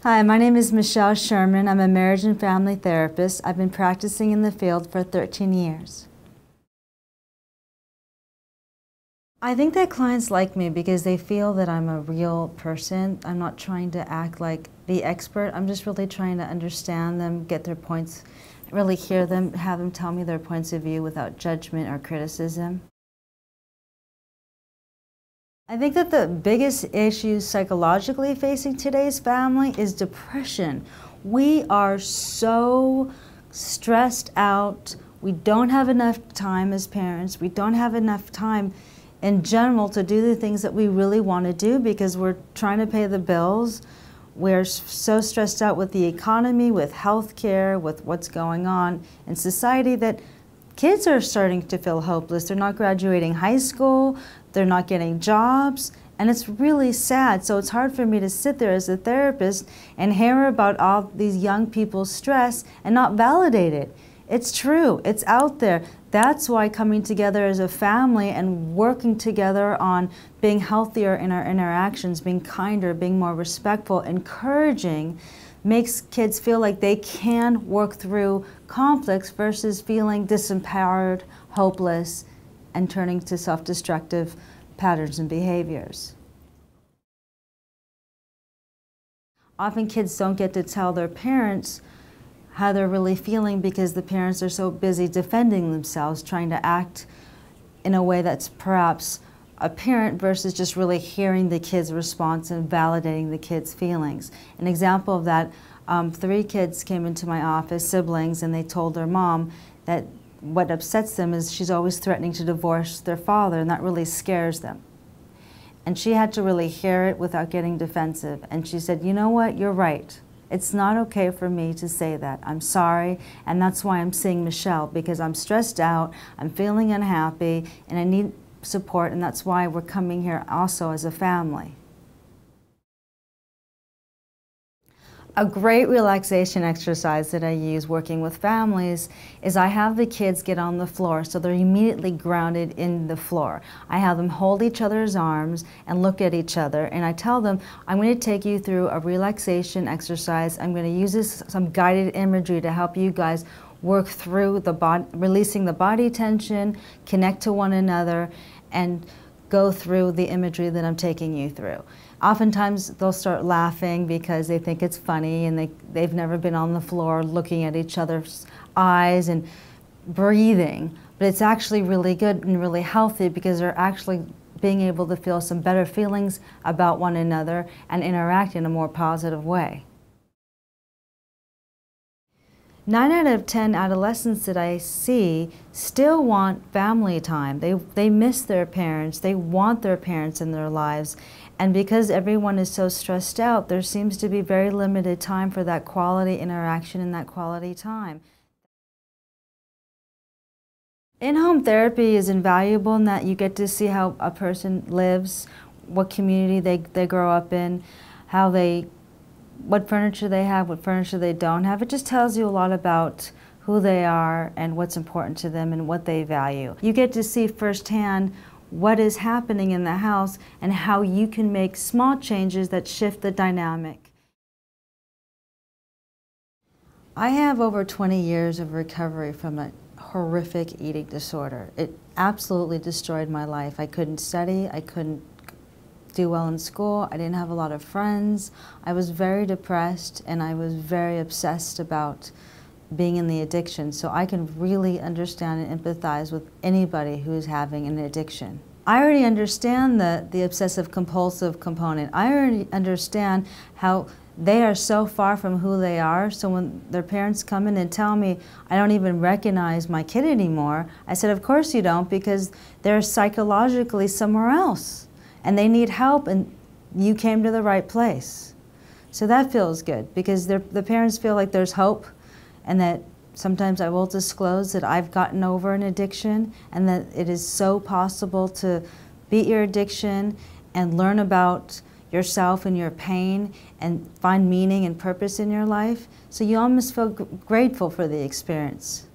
Hi, my name is Michele Sherman. I'm a marriage and family therapist. I've been practicing in the field for 13 years. I think that clients like me because they feel that I'm a real person. I'm not trying to act like the expert. I'm just really trying to understand them, get their points, really hear them, have them tell me their points of view without judgment or criticism. I think that the biggest issue psychologically facing today's family is depression. We are so stressed out. We don't have enough time as parents. We don't have enough time in general to do the things that we really want to do because we're trying to pay the bills. We're so stressed out with the economy, with healthcare, with what's going on in society that kids are starting to feel hopeless. They're not graduating high school, they're not getting jobs, and it's really sad. So it's hard for me to sit there as a therapist and hear about all these young people's stress and not validate it. It's true, it's out there. That's why coming together as a family and working together on being healthier in our interactions, being kinder, being more respectful, encouraging, makes kids feel like they can work through conflicts versus feeling disempowered, hopeless, and turning to self-destructive patterns and behaviors. Often kids don't get to tell their parents how they're really feeling because the parents are so busy defending themselves, trying to act in a way that's perhaps apparent versus just really hearing the kid's response and validating the kid's feelings. An example of that, 3 kids came into my office, siblings, and they told their mom that what upsets them is she's always threatening to divorce their father, and that really scares them. And she had to really hear it without getting defensive. And she said, you know what, you're right. It's not okay for me to say that. I'm sorry, and that's why I'm seeing Michele, because I'm stressed out, I'm feeling unhappy, and I need support, and that's why we're coming here also as a family. A great relaxation exercise that I use working with families is I have the kids get on the floor so they're immediately grounded in the floor. I have them hold each other's arms and look at each other, and I tell them, I'm going to take you through a relaxation exercise. I'm going to use some guided imagery to help you guys work through the body, releasing the body tension, connect to one another, and go through the imagery that I'm taking you through. Oftentimes they'll start laughing because they think it's funny and they've never been on the floor looking at each other's eyes and breathing. But it's actually really good and really healthy because they're actually being able to feel some better feelings about one another and interact in a more positive way. 9 out of 10 adolescents that I see still want family time. They miss their parents. They want their parents in their lives. And because everyone is so stressed out, there seems to be very limited time for that quality interaction and that quality time. In-home therapy is invaluable in that you get to see how a person lives, what community they grow up in, what furniture they have, what furniture they don't have. It just tells you a lot about who they are and what's important to them and what they value. You get to see firsthand what is happening in the house and how you can make small changes that shift the dynamic. I have over 20 years of recovery from a horrific eating disorder. It absolutely destroyed my life. I couldn't study, I couldn't do well in school, I didn't have a lot of friends, I was very depressed, and I was very obsessed about being in the addiction, so I can really understand and empathize with anybody who's having an addiction. I already understand the obsessive compulsive component. I already understand how they are so far from who they are, so when their parents come in and tell me, I don't even recognize my kid anymore, I said, of course you don't, because they're psychologically somewhere else. And they need help, and you came to the right place. So that feels good, because the parents feel like there's hope, and that sometimes I will disclose that I've gotten over an addiction, and that it is so possible to beat your addiction and learn about yourself and your pain and find meaning and purpose in your life. So you almost feel grateful for the experience.